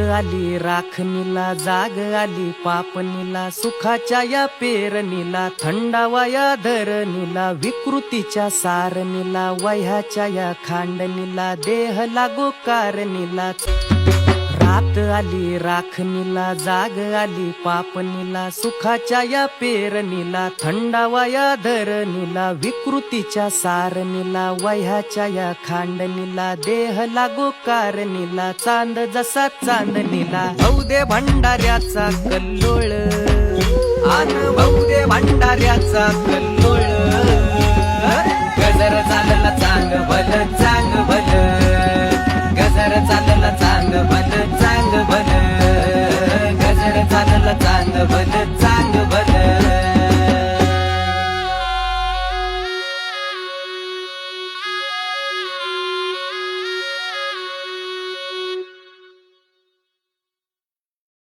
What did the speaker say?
आली राखणीला, जाग आली पापणीला, सुखाच्या या पेरणीला, थंडावा या धरणीला, विकृतीच्या सारणीला, वह्याच्या या खांडणीला, देह लागो कारणीला. रात आली राखणीला, जाग आली पापणीला, सुखाच्या या पेरणीला, थंडावा या धरणीला, विकृतीच्या सारणीला, वह्याच्या या खांडणीला, देह लागो कारणीला, चांद जसा चांदणीला. भाऊ दे भंडाऱ्याचा कल्लोळ, आन भाऊ दे भंडाऱ्याचा कल्लोळ. गजर चालला चांग भल, चांग भल, गजर चालला चांग भल.